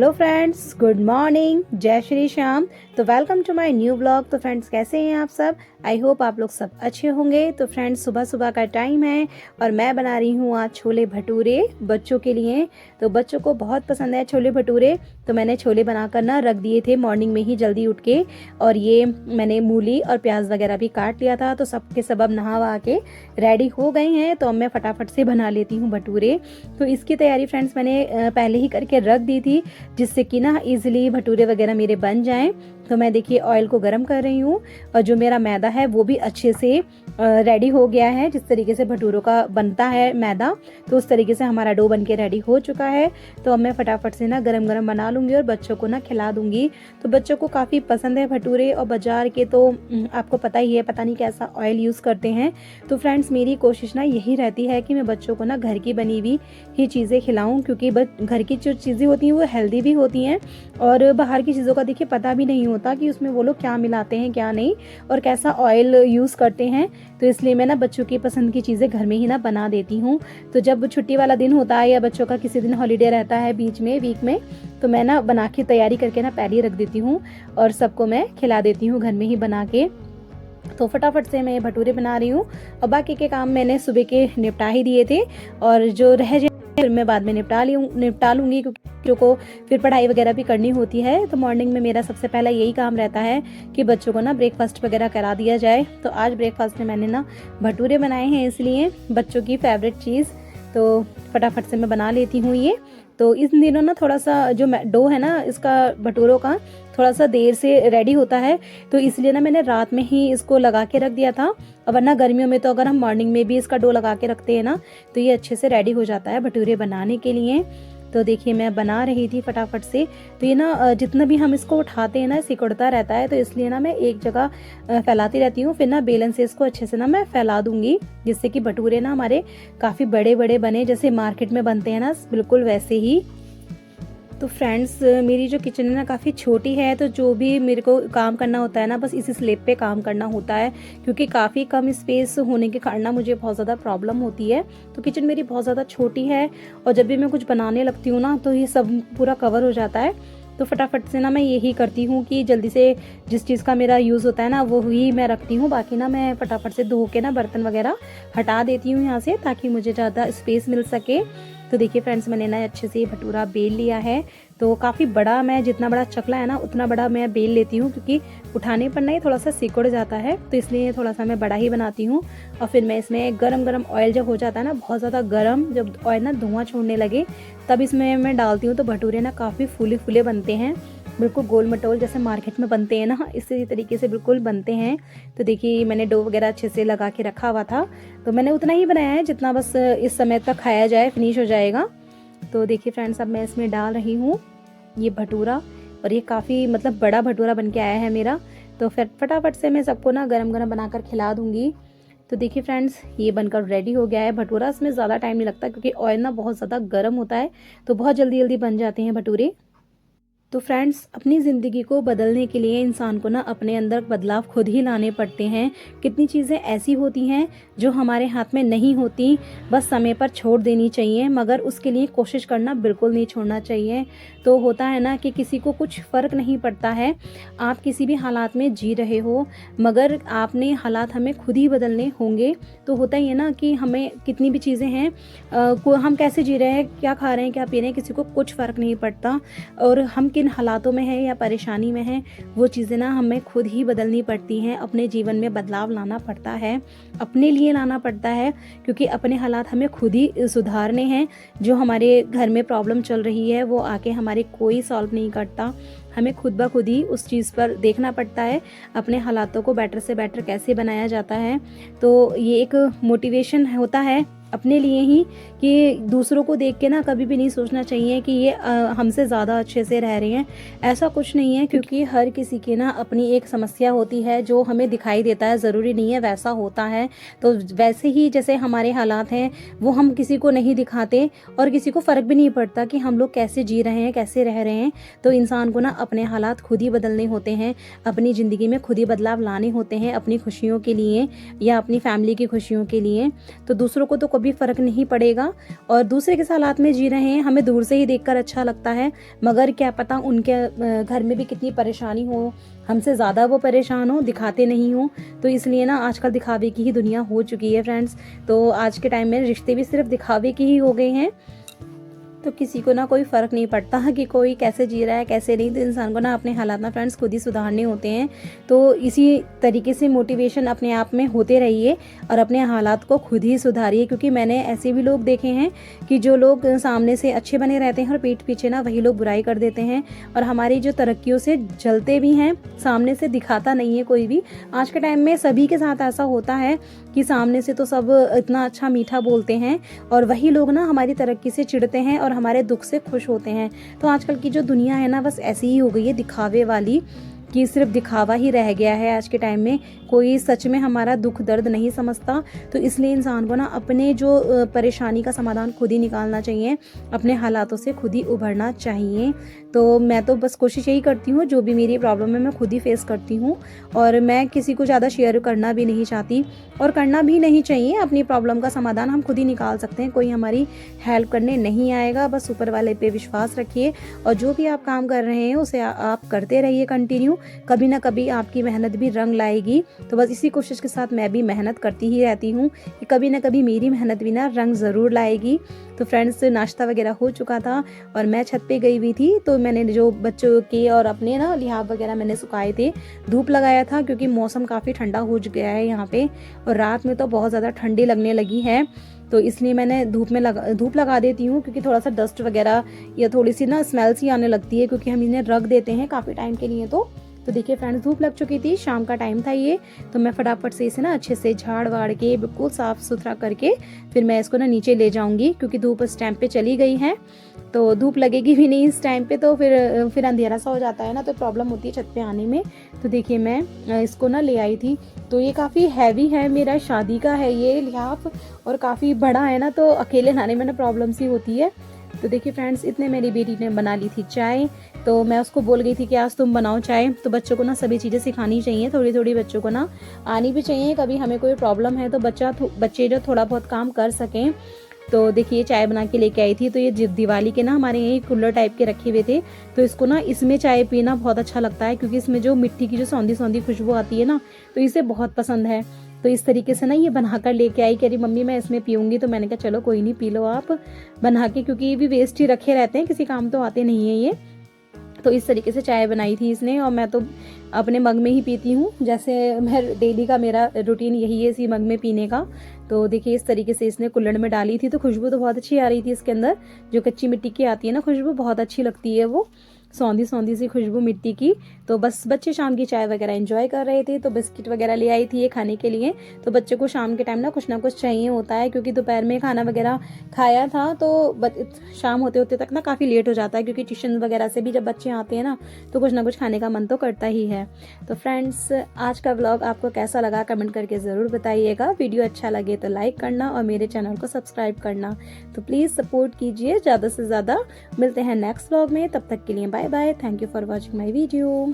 Hello friends, good morning, जय श्री श्याम। तो welcome to my new blog. तो फ्रेंड्स, कैसे हैं आप सब? आई होप आप लोग सब अच्छे होंगे। तो फ्रेंड्स, सुबह सुबह का टाइम है और मैं बना रही हूँ आज छोले भटूरे बच्चों के लिए। तो बच्चों को बहुत पसंद है छोले भटूरे, तो मैंने छोले बनाकर ना रख दिए थे मॉर्निंग में ही जल्दी उठ के। और ये मैंने मूली और प्याज वगैरह भी काट लिया था, तो सबके सब अब नहा वहा के रेडी हो गए हैं। तो अब मैं फटाफट से बना लेती हूँ भटूरे। तो इसकी तैयारी फ्रेंड्स मैंने पहले ही करके रख दी थी, जिससे कि ना इजीली भटूरे वगैरह मेरे बन जाएं। तो मैं देखिए ऑयल को गर्म कर रही हूँ और जो मेरा मैदा है वो भी अच्छे से रेडी हो गया है। जिस तरीके से भटूरों का बनता है मैदा, तो उस तरीके से हमारा डो बन के रेडी हो चुका है। तो अब मैं फटाफट से ना गरम गरम बना लूँगी और बच्चों को ना खिला दूँगी। तो बच्चों को काफ़ी पसंद है भटूरे, और बाज़ार के तो आपको पता ही है, पता नहीं कैसा ऑयल यूज़ करते हैं। तो फ्रेंड्स, मेरी कोशिश ना यही रहती है कि मैं बच्चों को ना घर की बनी हुई ही चीज़ें खिलाऊँ, क्योंकि घर की जो चीज़ें होती हैं वो हेल्दी भी होती हैं। और बाहर की चीज़ों का देखिए पता भी नहीं होता कि उसमें वो लोग क्या मिलाते हैं क्या नहीं, और कैसा ऑयल यूज़ करते हैं। तो इसलिए मैं ना बच्चों की पसंद की चीज़ें घर में ही ना बना देती हूँ। तो जब छुट्टी वाला दिन होता है या बच्चों का किसी दिन हॉलीडे रहता है बीच में वीक में, तो मैं ना बना के तैयारी करके ना पहले ही रख देती हूँ और सबको मैं खिला देती हूँ घर में ही बना के। तो फटाफट से मैं भटूरे बना रही हूँ और बाकी के काम मैंने सुबह के निपटा ही दिए थे, और जो रह जाए फिर मैं बाद में निपटा लूँगी, क्योंकि बच्चों को फिर पढ़ाई वगैरह भी करनी होती है। तो मॉर्निंग में मेरा सबसे पहला यही काम रहता है कि बच्चों को ना ब्रेकफास्ट वगैरह करा दिया जाए। तो आज ब्रेकफास्ट में मैंने ना भटूरे बनाए हैं, इसलिए बच्चों की फेवरेट चीज़। तो फटाफट से मैं बना लेती हूँ ये। तो इस दिनों ना थोड़ा सा जो डो है ना इसका भटूरों का थोड़ा सा देर से रेडी होता है, तो इसलिए ना मैंने रात में ही इसको लगा के रख दिया था। और वरना गर्मियों में तो अगर हम मॉर्निंग में भी इसका डो लगा के रखते हैं ना, तो ये अच्छे से रेडी हो जाता है भटूरे बनाने के लिए। तो देखिए मैं बना रही थी फटाफट से। तो ये ना जितना भी हम इसको उठाते हैं ना सिकुड़ता रहता है, तो इसलिए ना मैं एक जगह फैलाती रहती हूँ। फिर ना बेलन से इसको अच्छे से ना मैं फैला दूंगी, जिससे कि भटूरे ना हमारे काफ़ी बड़े बड़े बने, जैसे मार्केट में बनते हैं ना बिल्कुल वैसे ही। तो फ्रेंड्स, मेरी जो किचन है ना काफ़ी छोटी है, तो जो भी मेरे को काम करना होता है ना बस इसी स्लैब पे काम करना होता है, क्योंकि काफ़ी कम स्पेस होने के कारण ना मुझे बहुत ज़्यादा प्रॉब्लम होती है। तो किचन मेरी बहुत ज़्यादा छोटी है, और जब भी मैं कुछ बनाने लगती हूँ ना तो ये सब पूरा कवर हो जाता है। तो फटाफट से ना मैं यही करती हूँ कि जल्दी से जिस चीज़ का मेरा यूज़ होता है ना वो ही मैं रखती हूँ। बाकी ना मैं फटाफट से धो के ना बर्तन वगैरह हटा देती हूँ यहाँ से, ताकि मुझे ज़्यादा स्पेस मिल सके। तो देखिए फ्रेंड्स, मैंने ना अच्छे से भटूरा बेल लिया है। तो काफ़ी बड़ा, मैं जितना बड़ा चकला है ना उतना बड़ा मैं बेल लेती हूँ, क्योंकि उठाने पर ना ये थोड़ा सा सिकुड़ जाता है, तो इसलिए थोड़ा सा मैं बड़ा ही बनाती हूँ। और फिर मैं इसमें गरम गरम ऑयल जब हो जाता है ना बहुत ज़्यादा गरम, जब ऑयल ना धुआं छोड़ने लगे, तब इसमें मैं डालती हूँ। तो भटूरे ना काफ़ी फूले फूले बनते हैं, बिल्कुल गोल मटोल जैसे मार्केट में बनते हैं ना, इसी तरीके से बिल्कुल बनते हैं। तो देखिए मैंने डो वगैरह अच्छे से लगा के रखा हुआ था, तो मैंने उतना ही बनाया है जितना बस इस समय तक खाया जाए, फिनिश हो जाएगा। तो देखिए फ्रेंड्स, अब मैं इसमें डाल रही हूँ ये भटूरा, और ये काफ़ी मतलब बड़ा भटूरा बन के आया है मेरा। तो फिर फटाफट से मैं सबको ना गरम गरम बनाकर खिला दूँगी। तो देखिए फ्रेंड्स, ये बनकर रेडी हो गया है भटूरा। इसमें ज़्यादा टाइम नहीं लगता, क्योंकि ऑयल ना बहुत ज़्यादा गर्म होता है, तो बहुत जल्दी जल्दी बन जाते हैं भटूरे। तो फ्रेंड्स, अपनी ज़िंदगी को बदलने के लिए इंसान को ना अपने अंदर बदलाव खुद ही लाने पड़ते हैं। कितनी चीज़ें ऐसी होती हैं जो हमारे हाथ में नहीं होती, बस समय पर छोड़ देनी चाहिए, मगर उसके लिए कोशिश करना बिल्कुल नहीं छोड़ना चाहिए। तो होता है ना कि किसी को कुछ फ़र्क नहीं पड़ता है, आप किसी भी हालात में जी रहे हो, मगर आपने हालात हमें खुद ही बदलने होंगे। तो होता ही है ना कि हमें कितनी भी चीज़ें हैं, हम कैसे जी रहे हैं, क्या खा रहे हैं, क्या पी रहे हैं, किसी को कुछ फ़र्क नहीं पड़ता। और हम किन हालातों में हैं या परेशानी में हैं, वो चीज़ें ना हमें खुद ही बदलनी पड़ती हैं। अपने जीवन में बदलाव लाना पड़ता है, अपने लिए लाना पड़ता है, क्योंकि अपने हालात हमें खुद ही सुधारने हैं। जो हमारे घर में प्रॉब्लम चल रही है वो आके हमारे कोई सॉल्व नहीं करता, हमें खुद ब खुद ही उस चीज़ पर देखना पड़ता है, अपने हालातों को बेटर से बेटर कैसे बनाया जाता है। तो ये एक मोटिवेशन होता है अपने लिए ही, कि दूसरों को देख के ना कभी भी नहीं सोचना चाहिए कि ये हमसे ज़्यादा अच्छे से रह रहे हैं। ऐसा कुछ नहीं है, क्योंकि हर किसी की ना अपनी एक समस्या होती है, जो हमें दिखाई देता है ज़रूरी नहीं है वैसा होता है। तो वैसे ही जैसे हमारे हालात हैं वो हम किसी को नहीं दिखाते, और किसी को फ़र्क भी नहीं पड़ता कि हम लोग कैसे जी रहे हैं, कैसे रह रहे हैं। तो इंसान को ना अपने हालात खुद ही बदलने होते हैं, अपनी ज़िंदगी में खुद ही बदलाव लाने होते हैं, अपनी खुशियों के लिए या अपनी फैमिली की खुशियों के लिए। तो दूसरों को तो कभी फ़र्क नहीं पड़ेगा और दूसरे के हालात में जी रहे हैं, हमें दूर से ही देखकर अच्छा लगता है, मगर क्या पता उनके घर में भी कितनी परेशानी हो, हमसे ज़्यादा वो परेशान हो, दिखाते नहीं हो। तो इसलिए ना आजकल दिखावे की ही दुनिया हो चुकी है फ्रेंड्स। तो आज के टाइम में रिश्ते भी सिर्फ दिखावे की ही हो गए हैं। तो किसी को ना कोई फ़र्क नहीं पड़ता कि कोई कैसे जी रहा है कैसे नहीं। तो इंसान को ना अपने हालात ना फ्रेंड्स खुद ही सुधारने होते हैं। तो इसी तरीके से मोटिवेशन अपने आप में होते रहिए और अपने हालात को खुद ही सुधारिए, क्योंकि मैंने ऐसे भी लोग देखे हैं कि जो लोग सामने से अच्छे बने रहते हैं और पीठ पीछे ना वही लोग बुराई कर देते हैं और हमारी जो तरक्कियों से जलते भी हैं, सामने से दिखाता नहीं है कोई भी। आज के टाइम में सभी के साथ ऐसा होता है कि सामने से तो सब इतना अच्छा मीठा बोलते हैं और वही लोग ना हमारी तरक्की से चिढ़ते हैं और हमारे दुख से खुश होते हैं। तो आजकल की जो दुनिया है ना बस ऐसी ही हो गई है, दिखावे वाली, कि सिर्फ दिखावा ही रह गया है आज के टाइम में। कोई सच में हमारा दुख दर्द नहीं समझता। तो इसलिए इंसान को ना अपने जो परेशानी का समाधान खुद ही निकालना चाहिए, अपने हालातों से खुद ही उभरना चाहिए। तो मैं तो बस कोशिश यही करती हूँ, जो भी मेरी प्रॉब्लम है मैं खुद ही फेस करती हूँ और मैं किसी को ज़्यादा शेयर करना भी नहीं चाहती और करना भी नहीं चाहिए। अपनी प्रॉब्लम का समाधान हम खुद ही निकाल सकते हैं, कोई हमारी हेल्प करने नहीं आएगा। बस ऊपर वाले पे विश्वास रखिए और जो भी आप काम कर रहे हैं उसे आप करते रहिए कंटिन्यू। कभी ना कभी आपकी मेहनत भी रंग लाएगी। तो बस इसी कोशिश के साथ मैं भी मेहनत करती ही रहती हूँ कि कभी ना कभी मेरी मेहनत भी ना रंग ज़रूर लाएगी। तो फ्रेंड्स नाश्ता वगैरह हो चुका था और मैं छत पे गई हुई थी। तो मैंने जो बच्चों के और अपने ना लिहाफ वगैरह मैंने सुखाए थे, धूप लगाया था क्योंकि मौसम काफ़ी ठंडा हो गया है यहाँ पे और रात में तो बहुत ज़्यादा ठंडी लगने लगी है। तो इसलिए मैंने धूप लगा देती हूँ, क्योंकि थोड़ा सा डस्ट वगैरह या थोड़ी सी ना स्मेल सी आने लगती है, क्योंकि हम इन्हें रख देते हैं काफ़ी टाइम के लिए। तो देखिए फ्रेंड्स धूप लग चुकी थी, शाम का टाइम था ये। तो मैं फटाफट से इसे ना अच्छे से झाड़ वाड़ के बिल्कुल साफ़ सुथरा करके फिर मैं इसको ना नीचे ले जाऊंगी, क्योंकि धूप इस टाइम पे चली गई है। तो धूप लगेगी भी नहीं इस टाइम पे, तो फिर अंधेरा सा हो जाता है ना, तो प्रॉब्लम होती है छत पे आने में। तो देखिए मैं इसको ना ले आई थी। तो ये काफ़ी हैवी है, मेरा शादी का है ये लिहाफ और काफ़ी बड़ा है ना, तो अकेले लाने में ना प्रॉब्लम सी होती है। तो देखिए फ्रेंड्स इतने मेरी बेटी ने बना ली थी चाय। तो मैं उसको बोल गई थी कि आज तुम बनाओ चाय। तो बच्चों को ना सभी चीज़ें सिखानी चाहिए, थोड़ी थोड़ी बच्चों को ना आनी भी चाहिए। कभी हमें कोई प्रॉब्लम है तो बच्चे जो थोड़ा बहुत काम कर सकें। तो देखिए चाय बना के लेके आई थी। तो ये दिवाली के ना हमारे यहीं कूलर टाइप के रखे हुए थे, तो इसको ना इसमें चाय पीना बहुत अच्छा लगता है, क्योंकि इसमें जो मिट्टी की जो सौंधी सौंधी खुशबू आती है ना, तो इसे बहुत पसंद है। तो इस तरीके से ना ये बनाकर लेके आई, कह रही मम्मी मैं इसमें पीऊँगी। तो मैंने कहा चलो कोई नहीं, पी लो आप बना के, क्योंकि ये भी वेस्ट ही रखे रहते हैं, किसी काम तो आते नहीं है ये। तो इस तरीके से चाय बनाई थी इसने और मैं तो अपने मग में ही पीती हूँ, जैसे मैं डेली का मेरा रूटीन यही है इसी मग में पीने का। तो देखिए इस तरीके से इसने कुल्हड़ में डाली थी, तो खुशबू तो बहुत अच्छी आ रही थी इसके अंदर। जो कच्ची मिट्टी की आती है ना खुशबू, बहुत अच्छी लगती है वो, सौंधी सौंधी सी खुशबू मिट्टी की। तो बस बच्चे शाम की चाय वगैरह एंजॉय कर रहे थे। तो बिस्किट वगैरह ले आई थी ये खाने के लिए। तो बच्चे को शाम के टाइम ना कुछ चाहिए होता है, क्योंकि दोपहर में खाना वगैरह खाया था तो शाम होते होते तक ना काफ़ी लेट हो जाता है, क्योंकि ट्यूशन वगैरह से भी जब बच्चे आते हैं तो कुछ ना कुछ खाने का मन तो करता ही है। तो फ्रेंड्स आज का व्लॉग आपको कैसा लगा कमेंट करके ज़रूर बताइएगा। वीडियो अच्छा लगे तो लाइक करना और मेरे चैनल को सब्सक्राइब करना। तो प्लीज़ सपोर्ट कीजिए ज़्यादा से ज़्यादा। मिलते हैं नेक्स्ट व्लॉग में, तब तक के लिए bye bye. Thank you for watching my video.